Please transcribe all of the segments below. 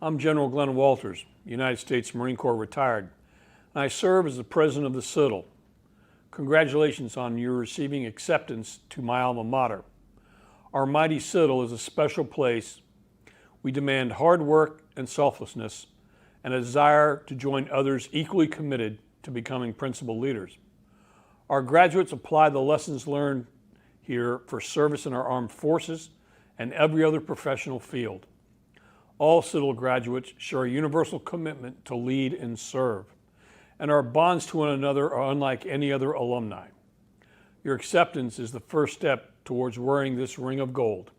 I'm General Glenn Walters, United States Marine Corps retired, and I serve as the president of the Citadel. Congratulations on your receiving acceptance to my alma mater. Our mighty Citadel is a special place. We demand hard work and selflessness, and a desire to join others equally committed to becoming principal leaders. Our graduates apply the lessons learned here for service in our armed forces and every other professional field. All Citadel graduates share a universal commitment to lead and serve, and our bonds to one another are unlike any other alumni. Your acceptance is the first step towards wearing this ring of gold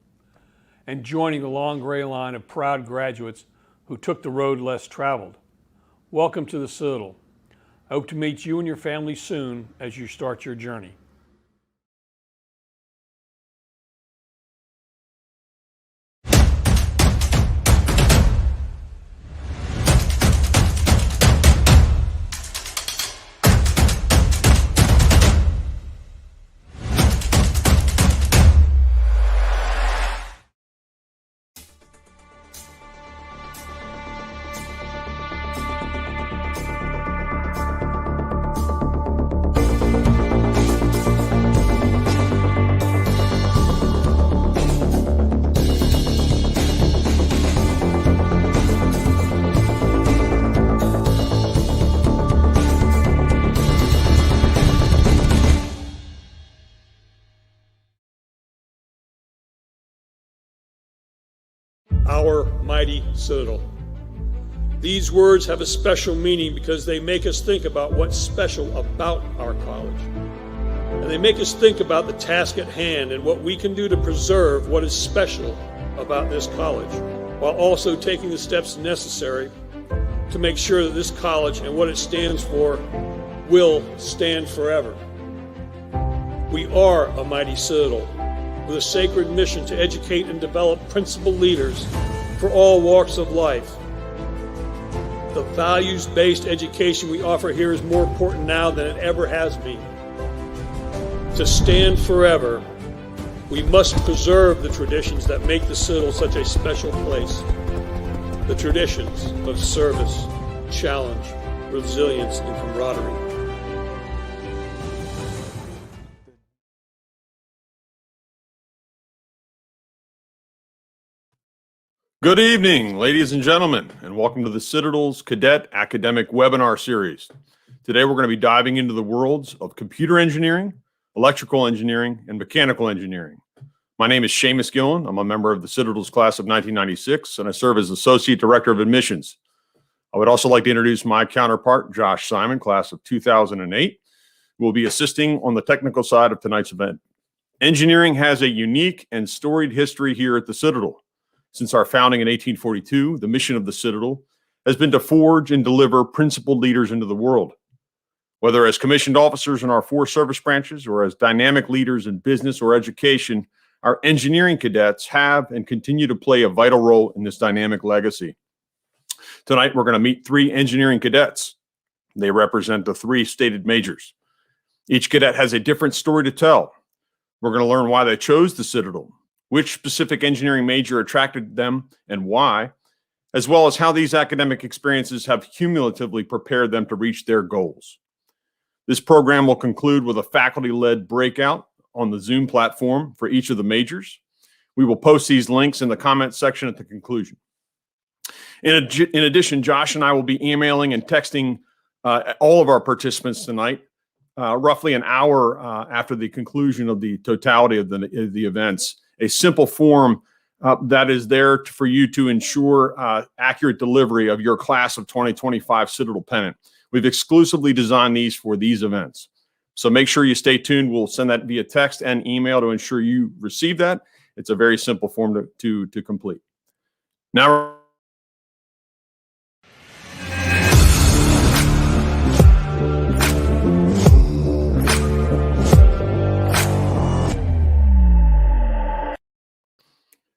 and joining the long gray line of proud graduates who took the road less traveled. Welcome to the Citadel. I hope to meet you and your family soon as you start your journey. Our mighty Citadel. These words have a special meaning because they make us think about what's special about our college. And they make us think about the task at hand and what we can do to preserve what is special about this college, while also taking the steps necessary to make sure that this college and what it stands for will stand forever. We are a mighty Citadel with a sacred mission to educate and develop principal leaders for all walks of life. The values-based education we offer here is more important now than it ever has been. To stand forever, we must preserve the traditions that make the Citadel such a special place. The traditions of service, challenge, resilience, and camaraderie. Good evening, ladies and gentlemen, and welcome to the Citadel's Cadet Academic Webinar Series. Today we're going to be diving into the worlds of computer engineering, electrical engineering, and mechanical engineering. My name is Seamus Gillen. I'm a member of the Citadel's class of 1996, and I serve as Associate Director of Admissions. I would also like to introduce my counterpart, Josh Simon, class of 2008, who will be assisting on the technical side of tonight's event. Engineering has a unique and storied history here at the Citadel. Since our founding in 1842, the mission of the Citadel has been to forge and deliver principled leaders into the world. Whether as commissioned officers in our 4 service branches or as dynamic leaders in business or education, our engineering cadets have and continue to play a vital role in this dynamic legacy. Tonight, we're going to meet 3 engineering cadets. They represent the 3 stated majors. Each cadet has a different story to tell. We're going to learn why they chose the Citadel, which specific engineering major attracted them and why, as well as how these academic experiences have cumulatively prepared them to reach their goals. This program will conclude with a faculty-led breakout on the Zoom platform for each of the majors. We will post these links in the comment section at the conclusion. In addition, Josh and I will be emailing and texting all of our participants tonight, roughly an hour after the conclusion of the totality of the events. A simple form that is there for you to ensure accurate delivery of your class of 2025 Citadel pennant. We've exclusively designed these for these events. So make sure you stay tuned. We'll send that via text and email to ensure you receive that. It's a very simple form to complete. Now,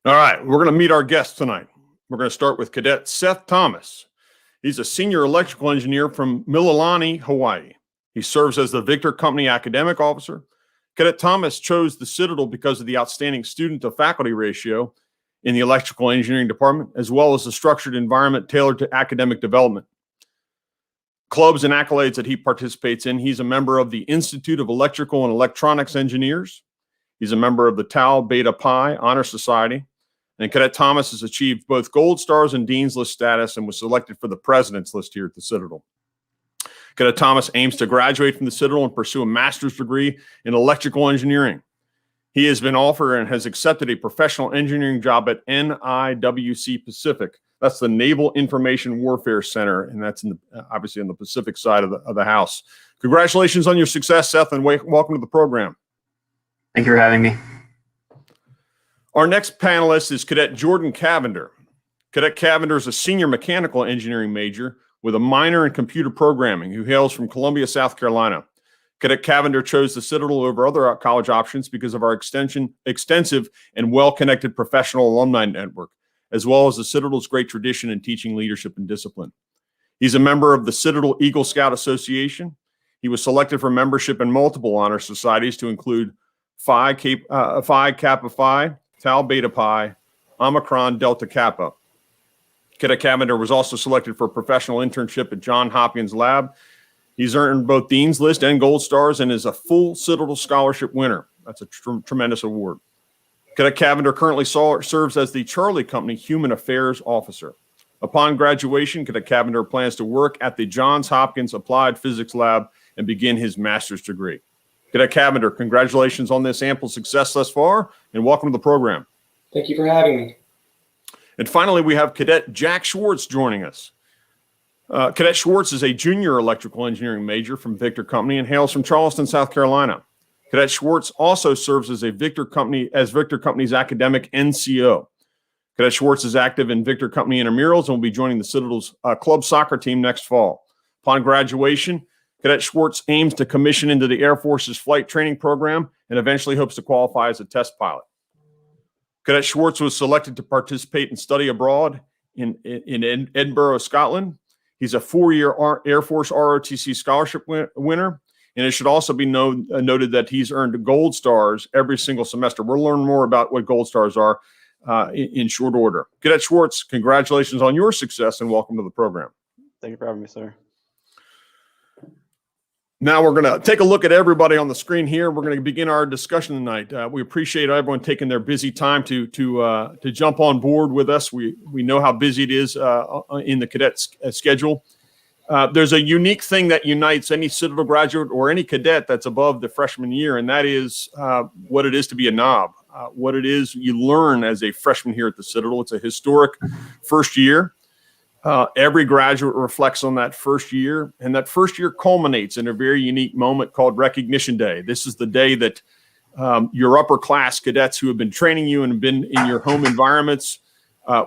all right, we're going to meet our guests tonight. We're going to start with Cadet Seth Thomas. He's a senior electrical engineer from Mililani, Hawaii. He serves as the Victor Company Academic Officer. Cadet Thomas chose the Citadel because of the outstanding student-to-faculty ratio in the electrical engineering department, as well as the structured environment tailored to academic development. Clubs and accolades that he participates in: he's a member of the Institute of Electrical and Electronics Engineers. He's a member of the Tau Beta Pi Honor Society. And Cadet Thomas has achieved both Gold Stars and Dean's List status and was selected for the President's List here at the Citadel. Cadet Thomas aims to graduate from the Citadel and pursue a master's degree in electrical engineering. He has been offered and has accepted a professional engineering job at NIWC Pacific. That's the Naval Information Warfare Center, and that's obviously on the Pacific side of the house. Congratulations on your success, Seth, and welcome to the program. Thank you for having me. Our next panelist is Cadet Jordan Cavender. Cadet Cavender is a senior mechanical engineering major with a minor in computer programming who hails from Columbia, South Carolina. Cadet Cavender chose the Citadel over other college options because of our extensive and well-connected professional alumni network, as well as the Citadel's great tradition in teaching leadership and discipline. He's a member of the Citadel Eagle Scout Association. He was selected for membership in multiple honor societies to include Phi Kappa Phi, Tau Beta Pi, Omicron Delta Kappa. Cadet Cavender was also selected for a professional internship at Johns Hopkins Lab. He's earned both Dean's List and Gold Stars and is a full Citadel Scholarship winner. That's a tremendous award. Cadet Cavender currently serves as the Charlie Company Human Affairs Officer. Upon graduation, Cadet Cavender plans to work at the Johns Hopkins Applied Physics Lab and begin his master's degree. Cadet Cavender, congratulations on this ample success thus far, and welcome to the program. Thank you for having me. And finally, we have Cadet Jack Schwartz joining us. Cadet Schwartz is a junior electrical engineering major from Victor Company and hails from Charleston, South Carolina. Cadet Schwartz also serves as Victor Company's academic NCO. Cadet Schwartz is active in Victor Company intramurals and will be joining the Citadel's club soccer team next fall. Upon graduation, Cadet Schwartz aims to commission into the Air Force's flight training program and eventually hopes to qualify as a test pilot. Cadet Schwartz was selected to participate and study abroad in Edinburgh, Scotland. He's a 4-year Air Force ROTC scholarship winner, and it should also be noted that he's earned Gold Stars every single semester. We'll learn more about what Gold Stars are in short order. Cadet Schwartz, congratulations on your success and welcome to the program. Thank you for having me, sir. Now we're going to take a look at everybody on the screen here. We're going to begin our discussion tonight. We appreciate everyone taking their busy time to jump on board with us. We know how busy it is in the cadet schedule. There's a unique thing that unites any Citadel graduate or any cadet that's above the freshman year, and that is what it is to be a knob. What it is you learn as a freshman here at the Citadel. It's a historic first year. Every graduate reflects on that first year, and that first year culminates in a very unique moment called Recognition Day. This is the day that your upper class cadets who have been training you and been in your home environments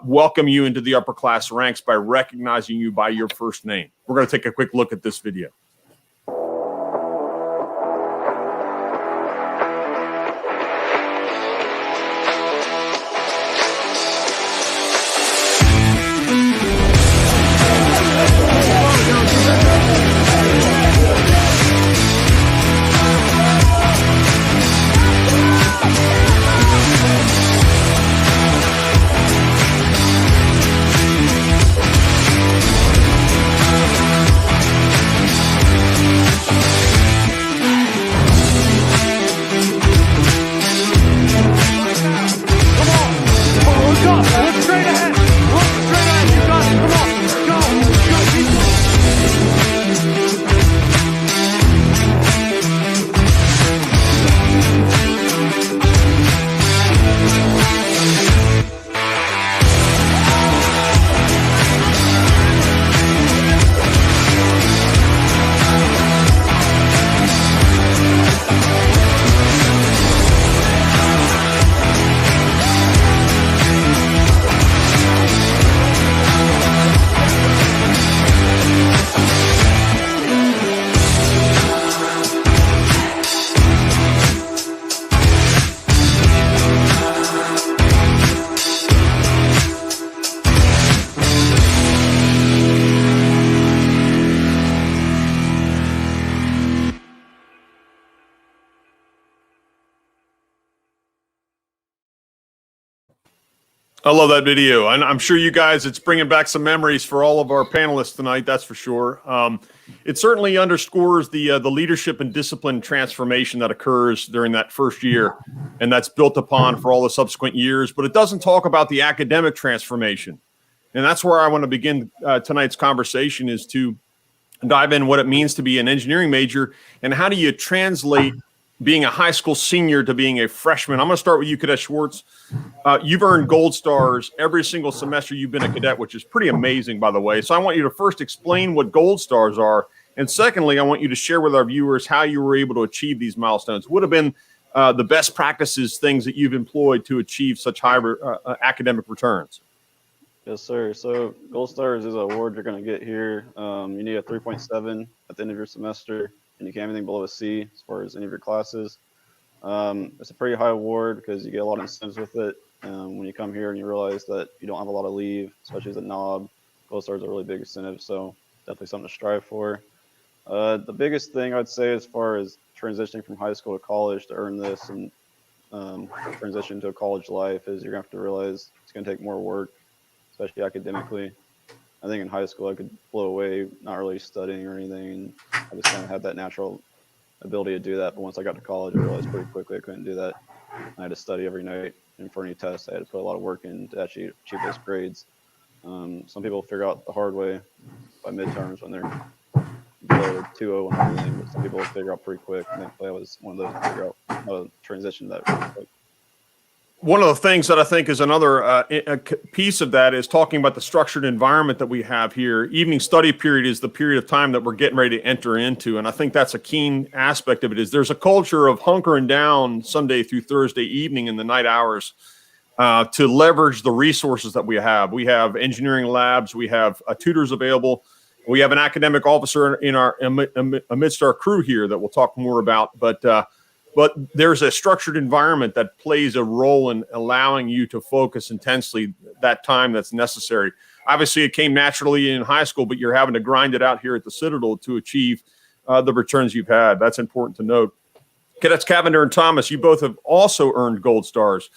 welcome you into the upper class ranks by recognizing you by your first name. We're going to take a quick look at this video. I love that video. And I'm sure you guys, it's bringing back some memories for all of our panelists tonight, that's for sure. It certainly underscores the leadership and discipline transformation that occurs during that first year, and that's built upon for all the subsequent years. But it doesn't talk about the academic transformation. And that's where I want to begin tonight's conversation, is to dive in what it means to be an engineering major and how do you translate being a high school senior to being a freshman. I'm going to start with you, Cadet Schwartz. You've earned gold stars every single semester you've been a cadet, which is pretty amazing, by the way. So I want you to first explain what gold stars are. And secondly, I want you to share with our viewers how you were able to achieve these milestones. What have been the best practices, things that you've employed to achieve such high academic returns? Yes, sir. So gold stars is an award you're going to get here. You need a 3.7 at the end of your semester, and you can't have anything below a C as far as any of your classes. It's a pretty high award because you get a lot of incentives with it. When you come here and you realize that you don't have a lot of leave, especially as a knob, gold stars are a really big incentive. So definitely something to strive for. The biggest thing I'd say as far as transitioning from high school to college to earn this and transition to a college life is you're going to have to realize it's going to take more work, especially academically. I think in high school I could blow away not really studying or anything, and I just kind of had that natural ability to do that. But once I got to college, I realized pretty quickly I couldn't do that. I had to study every night, and for any tests, I had to put a lot of work in to actually achieve those grades. Some people figure out the hard way by midterms when they're below 2.0 and everything, but some people figure out pretty quick. And thankfully, I was one of those to figure out how to transition that pretty quick. One of the things that I think is another piece of that is talking about the structured environment that we have here. Evening study period is the period of time that we're getting ready to enter into. And I think that's a keen aspect of it, is there's a culture of hunkering down Sunday through Thursday evening in the night hours to leverage the resources that we have. We have engineering labs, we have tutors available, we have an academic officer in our amidst our crew here that we'll talk more about. But there's a structured environment that plays a role in allowing you to focus intensely that time that's necessary. Obviously, it came naturally in high school, but you're having to grind it out here at the Citadel to achieve the returns you've had. That's important to note. Cadets Cavender and Thomas, you both have also earned gold stars.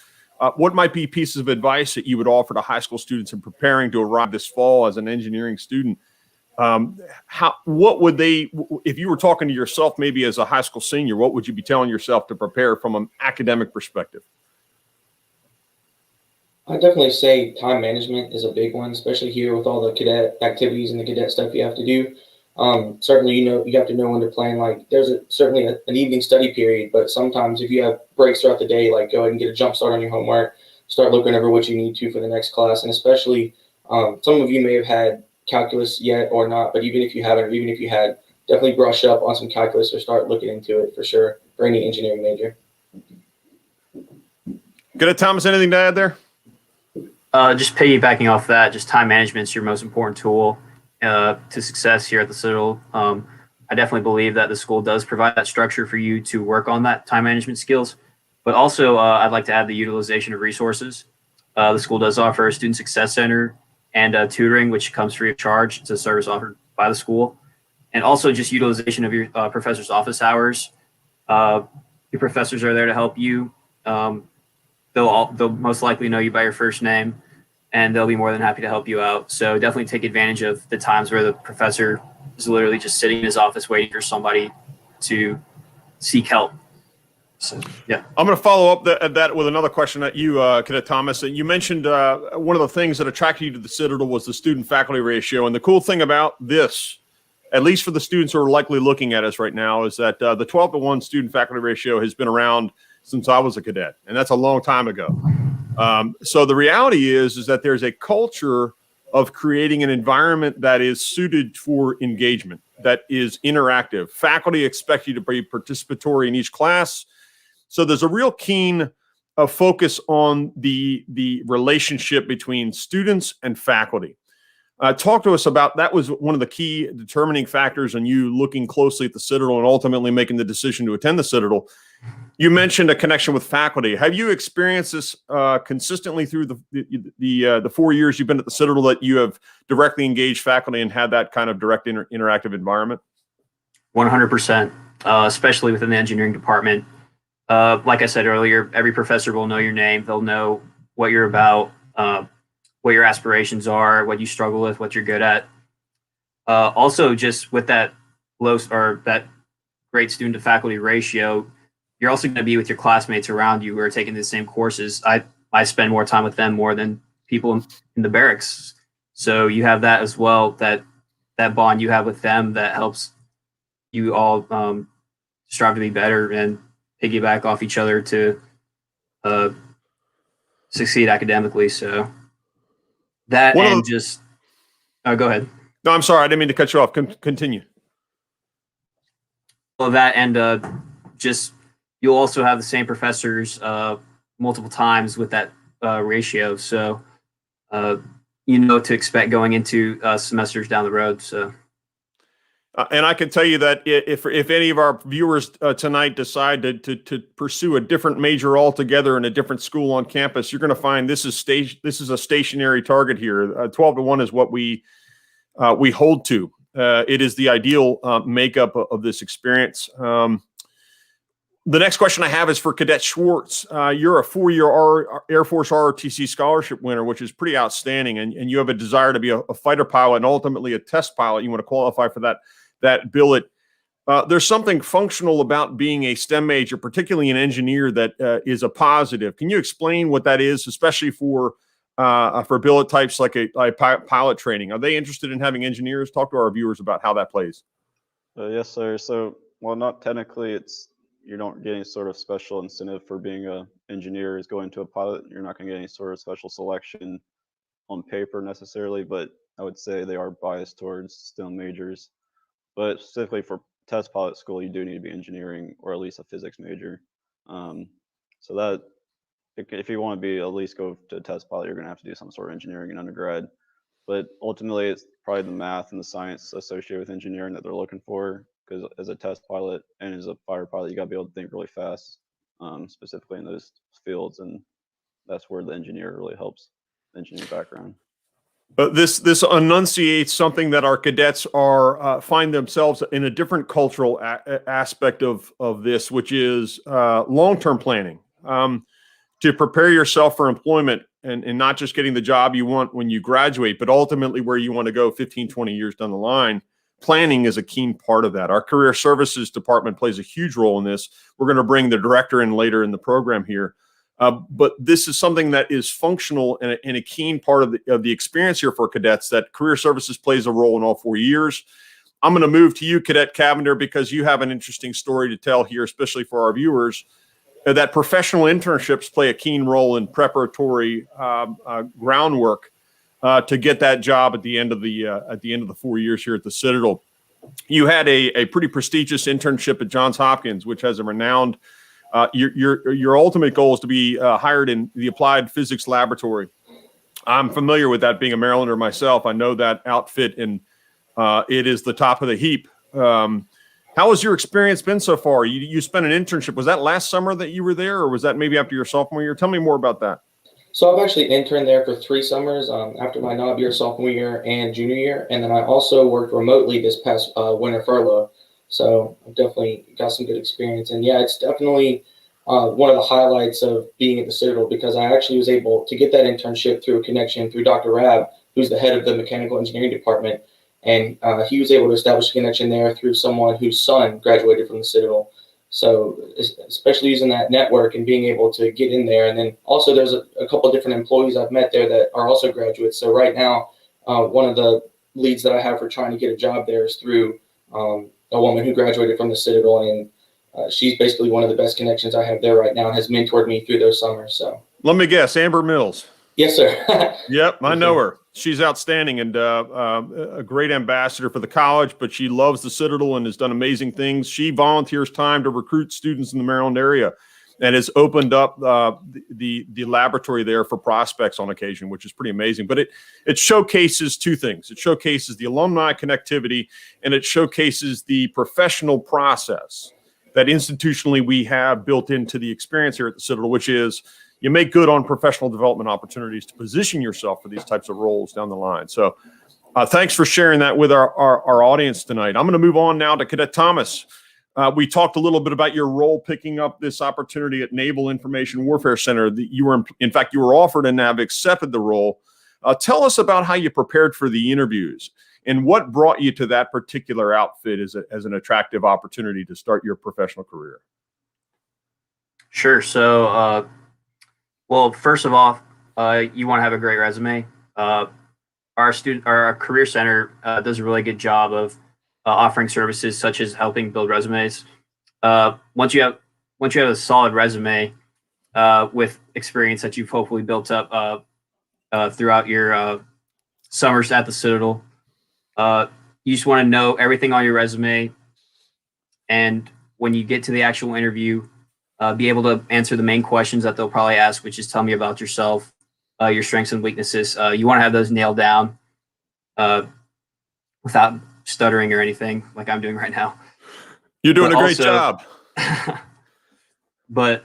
What might be pieces of advice that you would offer to high school students in preparing to arrive this fall as an engineering student? What would they, if you were talking to yourself maybe as a high school senior, what would you be telling yourself to prepare from an academic perspective? I definitely say time management is a big one, especially here with all the cadet activities and the cadet stuff you have to do. Certainly, you have to know when to plan. Like there's certainly an evening study period, but sometimes if you have breaks throughout the day, like go ahead and get a jump start on your homework, start looking over what you need to for the next class. And especially some of you may have had calculus yet or not, but even if you haven't, or even if you had, definitely brush up on some calculus or start looking into it for sure for any engineering major. Good. Thomas, anything to add there? Just piggybacking off that, just time management is your most important tool to success here at the Citadel. I definitely believe that the school does provide that structure for you to work on that time management skills, but also I'd like to add the utilization of resources. The school does offer a student success center and tutoring, which comes free of charge. It's a service offered by the school. And also just utilization of your professor's office hours. Your professors are there to help you. They'll most likely know you by your first name, and they'll be more than happy to help you out. So definitely take advantage of the times where the professor is literally just sitting in his office waiting for somebody to seek help. So, yeah. I'm going to follow up that with another question that you, Cadet Thomas. You mentioned one of the things that attracted you to the Citadel was the student-faculty ratio. And the cool thing about this, at least for the students who are likely looking at us right now, is that the 12-to-1 student-faculty ratio has been around since I was a cadet, and that's a long time ago. So the reality is that there's a culture of creating an environment that is suited for engagement, that is interactive. Faculty expect you to be participatory in each class. So there's a real keen focus on the relationship between students and faculty. Talk to us about, that was one of the key determining factors in you looking closely at the Citadel and ultimately making the decision to attend the Citadel. You mentioned a connection with faculty. Have you experienced this consistently through the 4 years you've been at the Citadel, that you have directly engaged faculty and had that kind of direct interactive environment? 100%, especially within the engineering department. Like I said earlier, every professor will know your name. They'll know what you're about. what your aspirations are, what you struggle with, what you're good at. Also, just with that that great student to faculty ratio, you're also going to be with your classmates around you who are taking the same courses. I spend more time with them more than people in the barracks. So you have that as well, that bond you have with them that helps you all strive to be better and piggyback off each other to succeed academically. So that go ahead. No, I'm sorry. I didn't mean to cut you off. Continue. Well, that and just you'll also have the same professors multiple times with that ratio. So you know to expect going into semesters down the road. So. And I can tell you that if any of our viewers tonight decide to pursue a different major altogether in a different school on campus, you're going to find this is a stationary target here. 12-1 is what we hold to. It is the ideal makeup of this experience. The next question I have is for Cadet Schwartz. You're a 4-year Air Force ROTC scholarship winner, which is pretty outstanding, and you have a desire to be a fighter pilot and ultimately a test pilot. You want to qualify for that billet. There's something functional about being a STEM major, particularly an engineer, that is a positive. Can you explain what that is, especially for billet types like pilot training? Are they interested in having engineers? Talk to our viewers about how that plays. Yes, sir. So, well, not technically, you don't get any sort of special incentive for being an engineer as going to a pilot. You're not going to get any sort of special selection on paper necessarily, but I would say they are biased towards STEM majors. But specifically for test pilot school, you do need to be engineering or at least a physics major. So that if you want to be at least go to test pilot, you're going to have to do some sort of engineering in undergrad. But ultimately, it's probably the math and the science associated with engineering that they're looking for. Because as a test pilot and as a fighter pilot, you got to be able to think really fast, specifically in those fields, and that's where the engineer really helps. The engineering background. This enunciates something that our cadets find themselves in a different cultural aspect of this, which is long-term planning. To prepare yourself for employment and not just getting the job you want when you graduate, but ultimately where you want to go 15, 20 years down the line. Planning is a key part of that. Our career services department plays a huge role in this. We're going to bring the director in later in the program here. But this is something that is functional and a keen part of the experience here for cadets, that career services plays a role in all 4 years. I'm going to move to you, Cadet Cavender, because you have an interesting story to tell here, especially for our viewers, that professional internships play a keen role in preparatory groundwork to get that job at the end of the 4 years here at the Citadel. You had a pretty prestigious internship at Johns Hopkins, which has a renowned. Your ultimate goal is to be hired in the applied physics laboratory. I'm familiar with that, being a Marylander myself. I know that outfit, and it is the top of the heap. How has your experience been so far? You spent an internship. Was that last summer that you were there, or was that maybe after your sophomore year? Tell me more about that. So I've actually interned there for 3 summers after my knob year, sophomore year, and junior year. And then I also worked remotely this past winter furlough. So I've definitely got some good experience. And yeah, it's definitely one of the highlights of being at the Citadel, because I actually was able to get that internship through a connection through Dr. Rab, who's the head of the mechanical engineering department. And he was able to establish a connection there through someone whose son graduated from the Citadel. So especially using that network and being able to get in there. And then also there's a couple of different employees I've met there that are also graduates. So right now, one of the leads that I have for trying to get a job there is through a woman who graduated from the Citadel. And she's basically one of the best connections I have there right now and has mentored me through those summers. So let me guess, Amber Mills. Yes, sir. Yep, I know her. She's outstanding and a great ambassador for the college, but she loves the Citadel and has done amazing things. She volunteers time to recruit students in the Maryland area and has opened up the laboratory there for prospects on occasion, which is pretty amazing. But it showcases 2 things. It showcases the alumni connectivity, and it showcases the professional process that institutionally we have built into the experience here at the Citadel, which is you make good on professional development opportunities to position yourself for these types of roles down the line. So thanks for sharing that with our audience tonight. I'm going to move on now to Cadet Thomas. We talked a little bit about your role picking up this opportunity at Naval Information Warfare Center. You were, in fact, you were offered and have accepted the role. Tell us about how you prepared for the interviews and what brought you to that particular outfit as an attractive opportunity to start your professional career. Sure. So, well, first of all, you want to have a great resume. Our career center does a really good job of offering services such as helping build resumes. Once you have a solid resume with experience that you've hopefully built up throughout your summers at the Citadel, you just want to know everything on your resume, and when you get to the actual interview, be able to answer the main questions that they'll probably ask, which is tell me about yourself, your strengths and weaknesses. You want to have those nailed down without stuttering or anything like I'm doing right now. You're doing a great job. But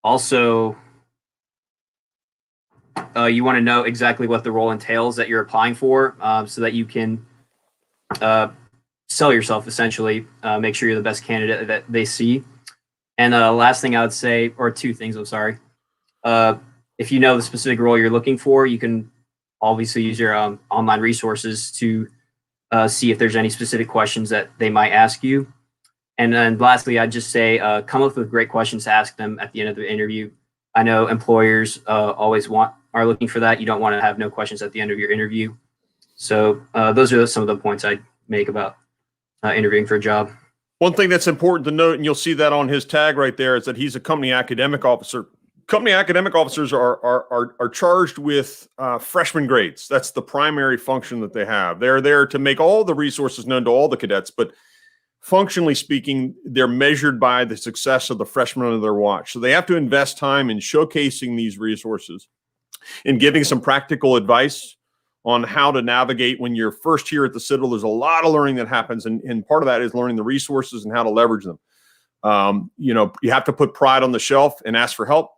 also, you want to know exactly what the role entails that you're applying for, so that you can sell yourself, essentially, make sure you're the best candidate that they see. And last thing I would say, or two things, I'm sorry. If you know the specific role you're looking for, you can obviously use your online resources to see if there's any specific questions that they might ask you. And then lastly, I'd just say come up with great questions to ask them at the end of the interview. I know employers always are looking for that. You don't want to have no questions at the end of your interview. So those are some of the points I'd make about interviewing for a job. One thing that's important to note, and you'll see that on his tag right there, is that he's a company academic officer. Company academic officers are charged with freshman grades. That's the primary function that they have. They're there to make all the resources known to all the cadets, but functionally speaking, they're measured by the success of the freshmen under their watch. So they have to invest time in showcasing these resources and giving some practical advice on how to navigate when you're first here at the Citadel. There's a lot of learning that happens, and part of that is learning the resources and how to leverage them. You have to put pride on the shelf and ask for help.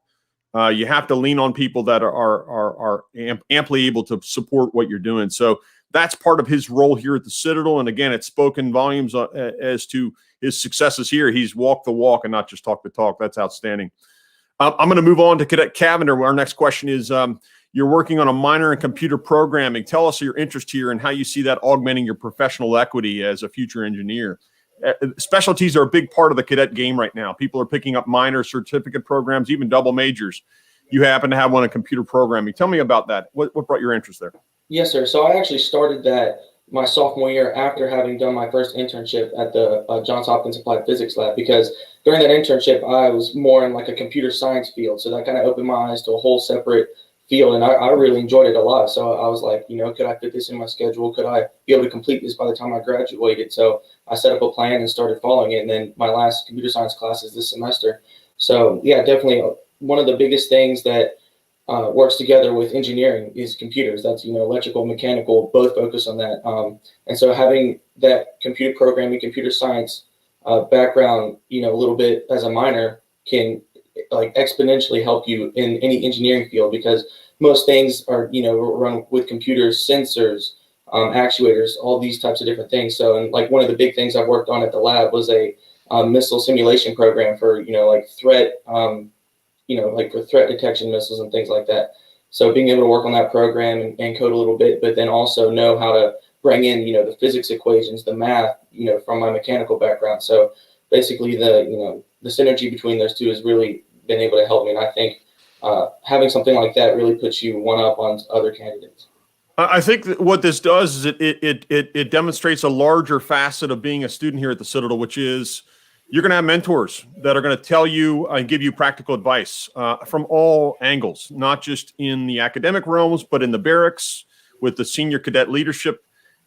You have to lean on people that are amply able to support what you're doing. So that's part of his role here at the Citadel. And again, it's spoken volumes as to his successes here. He's walked the walk and not just talked the talk. That's outstanding. I'm going to move on to Cadet Cavender, where our next question is, you're working on a minor in computer programming. Tell us your interest here and how you see that augmenting your professional equity as a future engineer. Specialties are a big part of the cadet game right now. People are picking up minor certificate programs, even double majors. You happen to have one in computer programming. Tell me about that. What brought your interest there? Yes, sir. So I actually started that my sophomore year after having done my first internship at the Johns Hopkins Applied Physics Lab, because during that internship, I was more in like a computer science field. So that kind of opened my eyes to a whole separate field, and I really enjoyed it a lot. So I was like, could I fit this in my schedule? Could I be able to complete this by the time I graduated? So I set up a plan and started following it. And then my last computer science class is this semester. So yeah, definitely one of the biggest things that works together with engineering is computers. That's, electrical, mechanical, both focus on that. And so having that computer programming, computer science background, a little bit as a minor can like exponentially help you in any engineering field, because most things are, run with computers, sensors, actuators, all these types of different things. So, and like one of the big things I've worked on at the lab was a missile simulation program for, like threat, like for threat detection missiles and things like that. So being able to work on that program and code a little bit, but then also know how to bring in, the physics equations, the math, from my mechanical background. So basically the synergy between those two has really been able to help me. And I think having something like that really puts you one up on other candidates. I think that what this does is it demonstrates a larger facet of being a student here at the Citadel, which is you're going to have mentors that are going to tell you and give you practical advice from all angles, not just in the academic realms, but in the barracks, with the senior cadet leadership,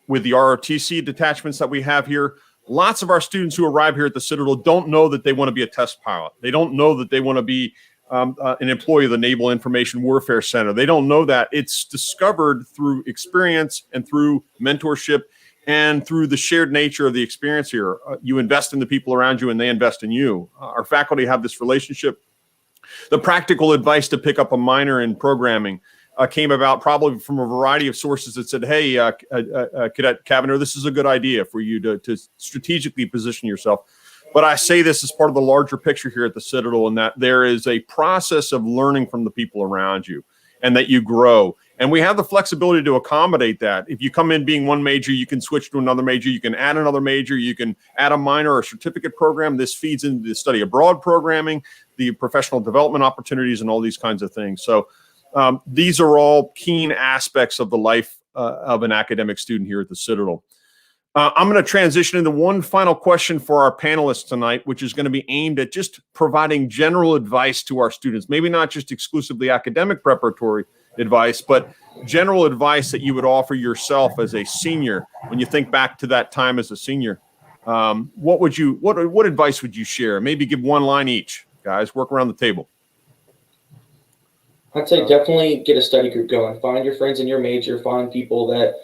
with the ROTC detachments that we have here. Lots of our students who arrive here at the Citadel don't know that they want to be a test pilot. They don't know that they want to be an employee of the Naval Information Warfare Center. They don't know that. It's discovered through experience and through mentorship and through the shared nature of the experience here. You invest in the people around you and they invest in you. Our faculty have this relationship. The practical advice to pick up a minor in programming came about probably from a variety of sources that said, hey, Cadet Cavender, this is a good idea for you to strategically position yourself. But I say this as part of the larger picture here at the Citadel, and that there is a process of learning from the people around you and that you grow. And we have the flexibility to accommodate that. If you come in being one major, you can switch to another major. You can add another major. You can add a minor or certificate program. This feeds into the study abroad programming, the professional development opportunities, and all these kinds of things. So these are all keen aspects of the life of an academic student here at the Citadel. I'm going to transition into one final question for our panelists tonight, which is going to be aimed at just providing general advice to our students. Maybe not just exclusively academic preparatory advice, but general advice that you would offer yourself as a senior when you think back to that time as a senior. What advice would you share? Maybe give one line each. Guys, work around the table. I'd say definitely get a study group going. Find your friends in your major. Find people that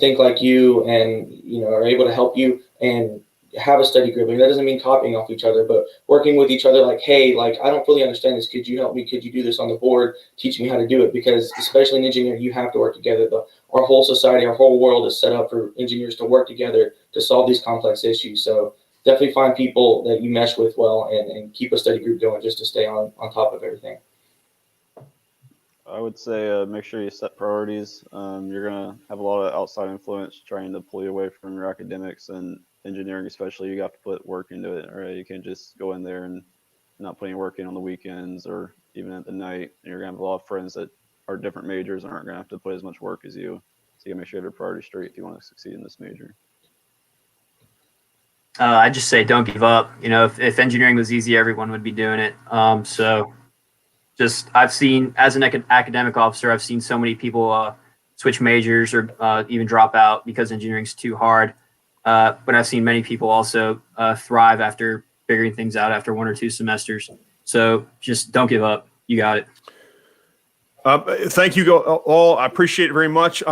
think like you and are able to help you, and have a study group. And that doesn't mean copying off each other, but working with each other. Like, hey, like, I don't fully understand this. Could you help me? Could you do this on the board? Teach me how to do it. Because especially in engineering, you have to work together. Our whole society, our whole world is set up for engineers to work together to solve these complex issues. So definitely find people that you mesh with well, and keep a study group going just to stay on top of everything. I would say make sure you set priorities. You're going to have a lot of outside influence trying to pull you away from your academics, and engineering especially, you have to put work into it. Right? You can't just go in there and not put any work in on the weekends or even at the night. And you're going to have a lot of friends that are different majors and aren't going to have to put as much work as you. So you got to make sure you have your priorities straight if you want to succeed in this major. I just say don't give up. If engineering was easy, everyone would be doing it. I've seen, as an academic officer, I've seen so many people switch majors or even drop out because engineering's too hard. But I've seen many people also thrive after figuring things out after 1 or 2 semesters. So just don't give up. You got it. Thank you all. I appreciate it very much.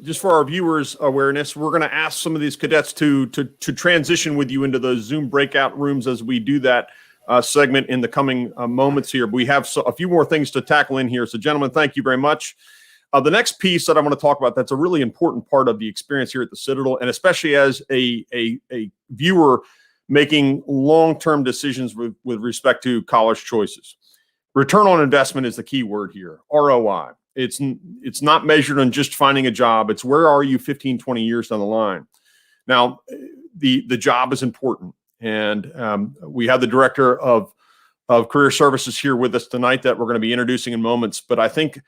Just for our viewers' awareness, we're going to ask some of these cadets to transition with you into those Zoom breakout rooms as we do that segment in the coming moments here. But we have a few more things to tackle in here. So, gentlemen, thank you very much. The next piece that I want to talk about that's a really important part of the experience here at the Citadel, and especially as a viewer making long-term decisions with respect to college choices. Return on investment is the key word here, ROI. It's not measured on just finding a job. It's where are you 15, 20 years down the line. Now, the job is important. And we have the director of career services here with us tonight that we're going to be introducing in moments. But I think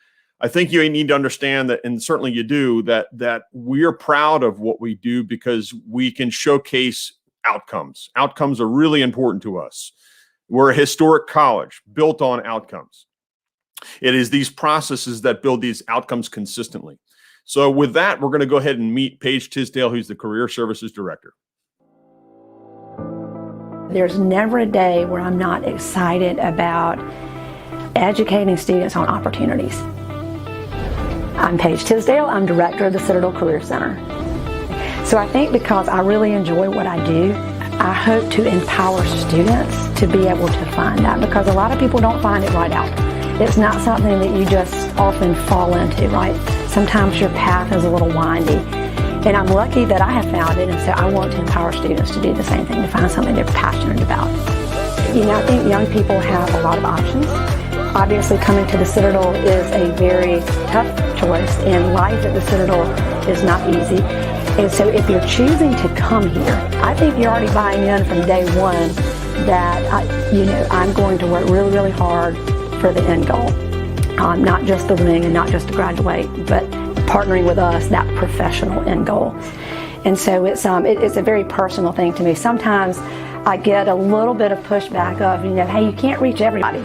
you need to understand that, and certainly you do, that we are proud of what we do because we can showcase outcomes. Outcomes are really important to us. We're a historic college built on outcomes. It is these processes that build these outcomes consistently. So with that, we're going to go ahead and meet Paige Tisdale, who's the career services director. There's never a day where I'm not excited about educating students on opportunities. I'm Paige Tisdale. I'm director of the Citadel Career Center. So I think because I really enjoy what I do, I hope to empower students to be able to find that, because a lot of people don't find it right out. It's not something that you just often fall into, right? Sometimes your path is a little windy. And I'm lucky that I have found it, and so I want to empower students to do the same thing, to find something they're passionate about. I think young people have a lot of options. Obviously, coming to the Citadel is a very tough choice, and life at the Citadel is not easy. And so if you're choosing to come here, I think you're already buying in from day one that, I'm going to work really, really hard for the end goal. Not just the ring and not just to graduate, but partnering with us, that professional end goal. And so it's a very personal thing to me. Sometimes I get a little bit of pushback of, hey, you can't reach everybody.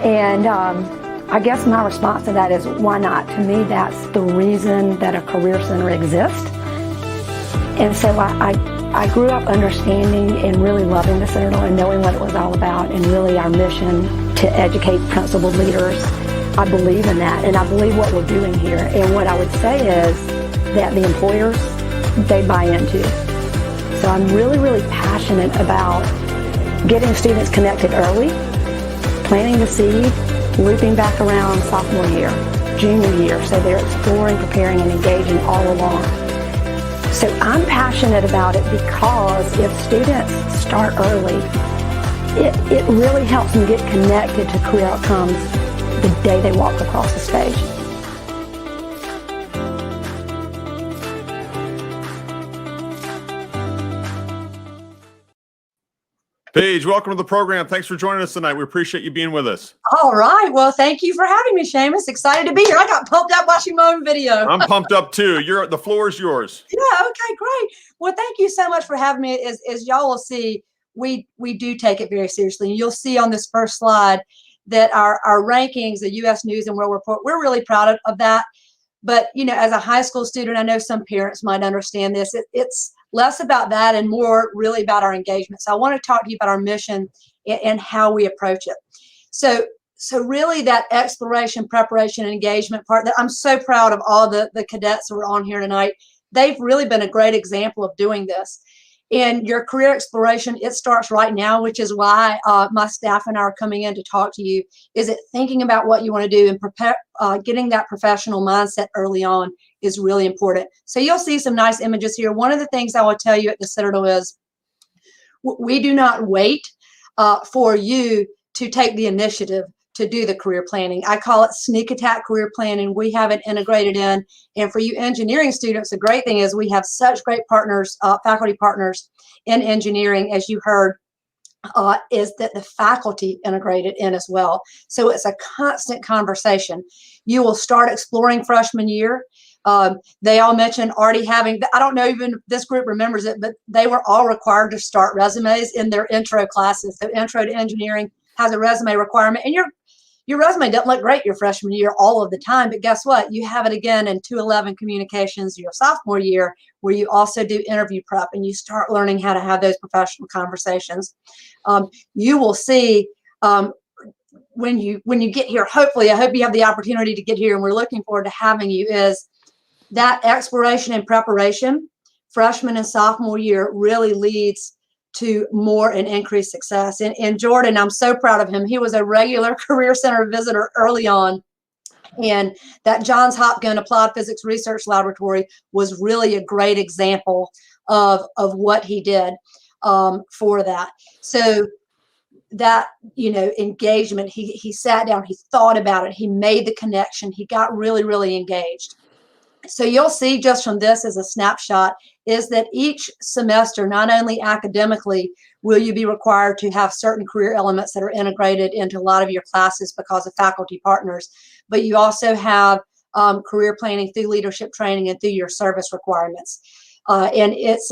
And I guess my response to that is, why not? To me, that's the reason that a career center exists. And so I grew up understanding and really loving the Citadel and knowing what it was all about, and really our mission to educate principal leaders. I believe in that, and I believe what we're doing here. And what I would say is that the employers, they buy into. So I'm really, really passionate about getting students connected early, planting the seed, looping back around sophomore year, junior year, so they're exploring, preparing, and engaging all along. So I'm passionate about it because if students start early, it really helps them get connected to career outcomes the day they walk across the stage. Paige, welcome to the program. Thanks for joining us tonight. We appreciate you being with us. All right. Well, thank you for having me, Seamus. Excited to be here. I got pumped up watching my own video. I'm pumped up too. The floor is yours. Yeah. Okay. Great. Well, thank you so much for having me. As y'all will see, we do take it very seriously. And you'll see on this first slide that our rankings, the U.S. News and World Report, we're really proud of that. But, you know, as a high school student, I know some parents might understand this. It's less about that and more really about our engagement. So I want to talk to you about our mission and how we approach it. So really that exploration, preparation, and engagement part, that I'm so proud of all the cadets who are on here tonight. They've really been a great example of doing this. And your career exploration, it starts right now, which is why my staff and I are coming in to talk to you. Is it thinking about what you want to do and prepare, getting that professional mindset early on is really important. So you'll see some nice images here. One of the things I will tell you at the Citadel is we do not wait for you to take the initiative to do the career planning. I call it sneak attack career planning. We have it integrated in. And for you engineering students, the great thing is we have such great partners, faculty partners in engineering, as you heard, is that the faculty integrated in as well. So it's a constant conversation. You will start exploring freshman year. They all mentioned already having, I don't know even if this group remembers it, but they were all required to start resumes in their intro classes. So intro to engineering has a resume requirement, and your resume doesn't look great your freshman year all of the time, but guess what? You have it again in 211 communications your sophomore year, where you also do interview prep and you start learning how to have those professional conversations. You will see when you get here, hopefully, I hope you have the opportunity to get here, and we're looking forward to having you, is that exploration and preparation freshman and sophomore year really leads to more and increased success. And Jordan, I'm so proud of him. He was a regular Career Center visitor early on. And that Johns Hopkins Applied Physics Research Laboratory was really a great example of what he did for that. So that, you know, engagement, he sat down, he thought about it, he made the connection, he got really, really engaged. So you'll see just from this as a snapshot is that each semester, not only academically will you be required to have certain career elements that are integrated into a lot of your classes because of faculty partners, but you also have career planning through leadership training and through your service requirements. And it's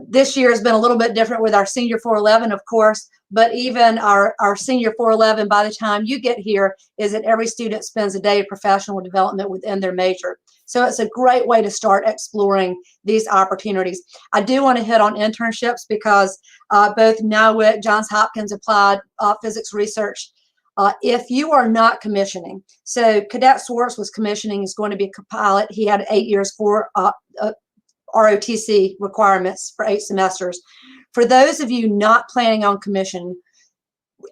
this year has been a little bit different with our senior 411, of course, but even our senior 411, by the time you get here, is that every student spends a day of professional development within their major. So it's a great way to start exploring these opportunities. I do want to hit on internships because both NIWIC, Johns Hopkins Applied Physics Research, if you are not commissioning, so Cadet Swartz was commissioning, is going to be a pilot. He had 8 years for ROTC requirements for 8 semesters. For those of you not planning on commission,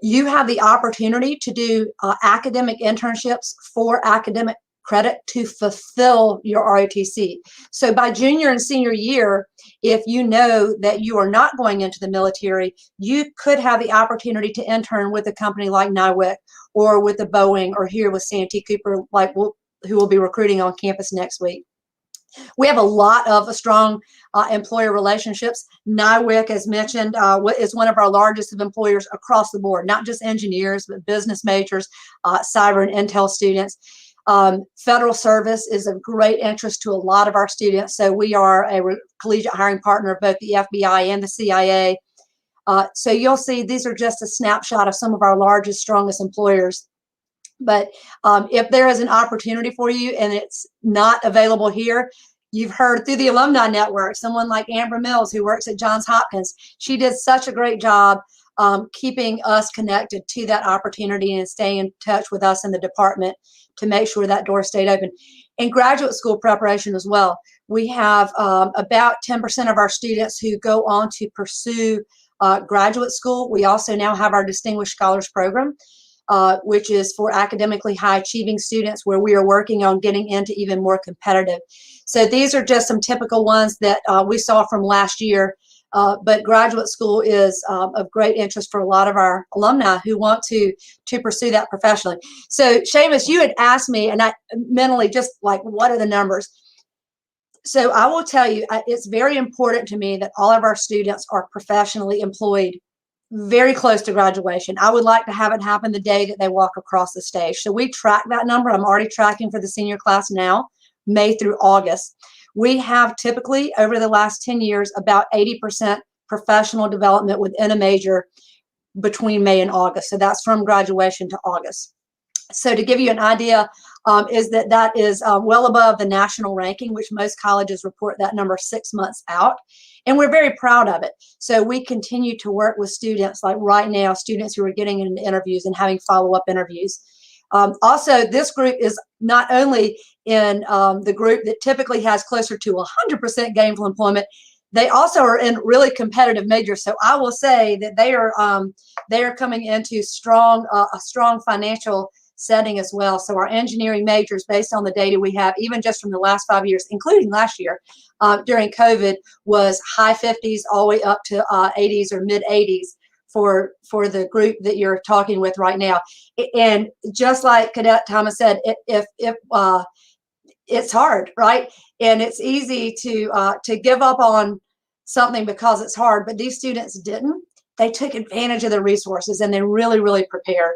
you have the opportunity to do academic internships for academic credit to fulfill your ROTC. So by junior and senior year, if you know that you are not going into the military, you could have the opportunity to intern with a company like NIWIC or with the Boeing or here with Santee Cooper, like who will be recruiting on campus next week. We have a lot of strong employer relationships. NIWIC, as mentioned, is one of our largest of employers across the board, not just engineers, but business majors, cyber and intel students. Federal service is of great interest to a lot of our students. So we are a collegiate hiring partner of both the FBI and the CIA. So you'll see these are just a snapshot of some of our largest, strongest employers. But if there is an opportunity for you and it's not available here, you've heard through the alumni network, someone like Amber Mills, who works at Johns Hopkins, she did such a great job keeping us connected to that opportunity and staying in touch with us in the department to make sure that door stayed open. In graduate school preparation as well, we have about 10% of our students who go on to pursue graduate school. We also now have our Distinguished Scholars Program. which is for academically high achieving students, where we are working on getting into even more competitive. So these are just some typical ones that we saw from last year. But graduate school is of great interest for a lot of our alumni who want to pursue that professionally. So Seamus, you had asked me, and I mentally just like, what are the numbers? So I will tell you, it's very important to me that all of our students are professionally employed very close to graduation. I would like to have it happen the day that they walk across the stage. So we track that number. I'm already tracking for the senior class now, May through August. We have typically, over the last 10 years, about 80% professional development within a major between May and August. So that's from graduation to August. So to give you an idea, is that is well above the national ranking, which most colleges report that number 6 months out. And we're very proud of it. So we continue to work with students, like right now, students who are getting into interviews and having follow-up interviews. Also, this group is not only in the group that typically has closer to 100% gainful employment, they also are in really competitive majors. So I will say that they are coming into a strong financial setting as well. So our engineering majors, based on the data we have, even just from the last 5 years, including last year during COVID, was high 50s all the way up to 80s or mid 80s for the group that you're talking with right now. And just like Cadet Thomas said, if it's hard, right? And it's easy to give up on something because it's hard, but these students didn't. They took advantage of the resources and they really, really prepared.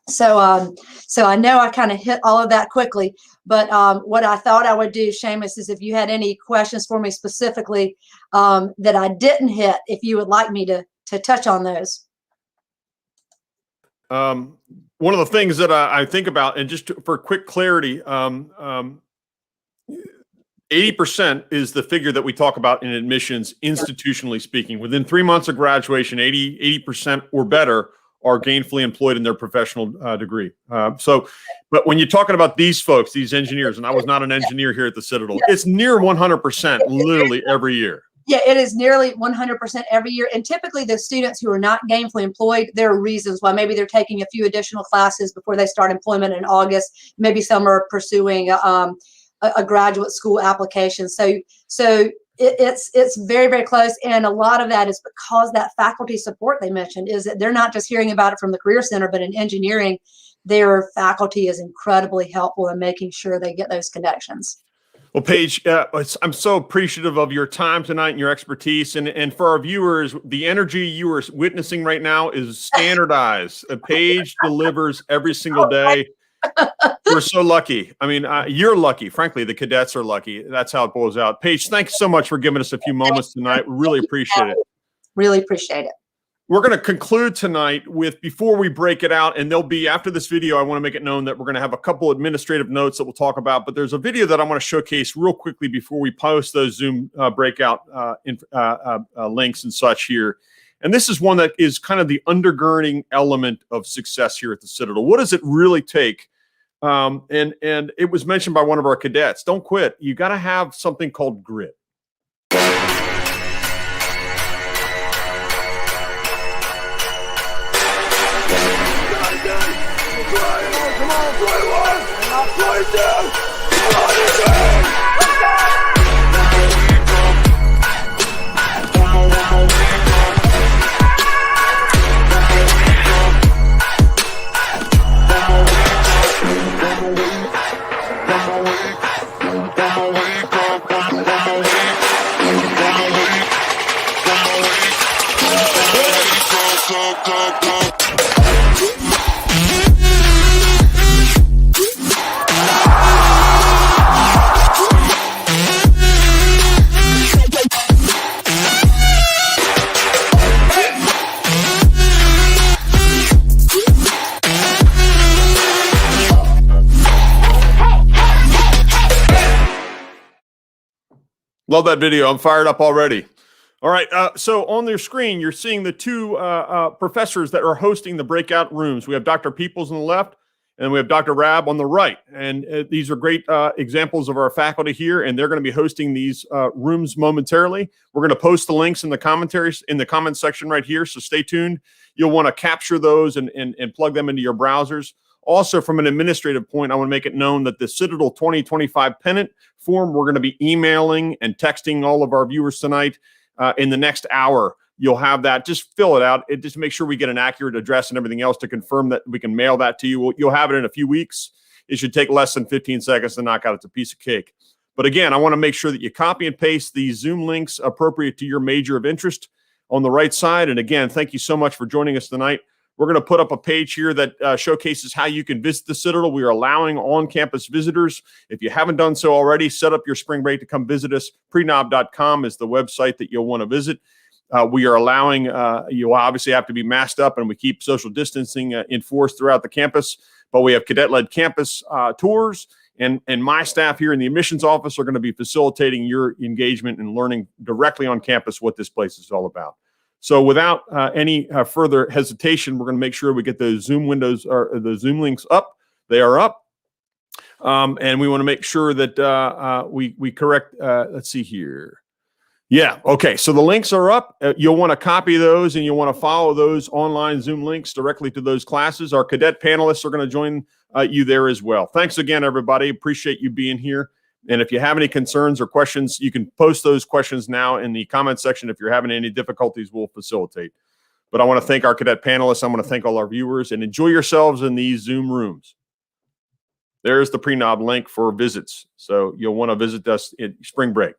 So, so I know I kind of hit all of that quickly, but what I thought I would do, Seamus, is if you had any questions for me specifically that I didn't hit, if you would like me to touch on those. One of the things that I think about, and just for quick clarity, 80% is the figure that we talk about in admissions, institutionally speaking. Within 3 months of graduation, 80% or better are gainfully employed in their professional degree. But when you're talking about these folks, these engineers, and I was not an engineer here at the Citadel, it's near 100% literally every year. Yeah, it is nearly 100% every year. And typically the students who are not gainfully employed, there are reasons why. Maybe they're taking a few additional classes before they start employment in August. Maybe some are pursuing a graduate school application. So it's very, very close. And a lot of that is because that faculty support they mentioned is that they're not just hearing about it from the Career Center, but in engineering, their faculty is incredibly helpful in making sure they get those connections. Well, Paige, I'm so appreciative of your time tonight and your expertise. And for our viewers, the energy you are witnessing right now is standardized. Paige delivers every single day. We're so lucky. I mean, you're lucky. Frankly, the cadets are lucky. That's how it boils out. Paige, thanks so much for giving us a few moments tonight. We really appreciate it. Really appreciate it. We're going to conclude tonight with, before we break it out, and there'll be, after this video, I want to make it known that we're going to have a couple administrative notes that we'll talk about, but there's a video that I want to showcase real quickly before we post those Zoom breakout links and such here. And this is one that is kind of the undergirding element of success here at the Citadel. What does it really take? And it was mentioned by one of our cadets. Don't quit. You got to have something called grit. Love that video. I'm fired up already. All right. So on their screen, you're seeing the two professors that are hosting the breakout rooms. We have Dr. Peoples on the left And we have Dr. Rab on the right. And these are great examples of our faculty here, and they're going to be hosting these rooms momentarily. We're going to post the links in the commentaries in the comment section right here, so stay tuned. You'll want to capture those and plug them into your browsers. Also, from an administrative point, I want to make it known that the Citadel 2025 pennant form, we're going to be emailing and texting all of our viewers tonight in the next hour. You'll have that. Just fill it out. Just make sure we get an accurate address and everything else to confirm that we can mail that to you. You'll have it in a few weeks. It should take less than 15 seconds to knock out. It's a piece of cake. But again, I want to make sure that you copy and paste these Zoom links appropriate to your major of interest on the right side. And again, thank you so much for joining us tonight. We're going to put up a page here that showcases how you can visit the Citadel. We are allowing on-campus visitors. If you haven't done so already, set up your spring break to come visit us. Prenob.com is the website that you'll want to visit. We are allowing, you obviously have to be masked up, and we keep social distancing enforced throughout the campus, but we have cadet-led campus tours, and my staff here in the admissions office are going to be facilitating your engagement and learning directly on campus what this place is all about. So without any further hesitation, we're going to make sure we get those Zoom windows or the Zoom links up. They are up. And we want to make sure that we correct, let's see here. Yeah. Okay. So the links are up. You'll want to copy those, and you'll want to follow those online Zoom links directly to those classes. Our cadet panelists are going to join you there as well. Thanks again, everybody. Appreciate you being here. And if you have any concerns or questions, you can post those questions now in the comment section. If you're having any difficulties, we'll facilitate. But I want to thank our cadet panelists. I want to thank all our viewers, and enjoy yourselves in these Zoom rooms. There's the Prenob link for visits. So you'll want to visit us in spring break.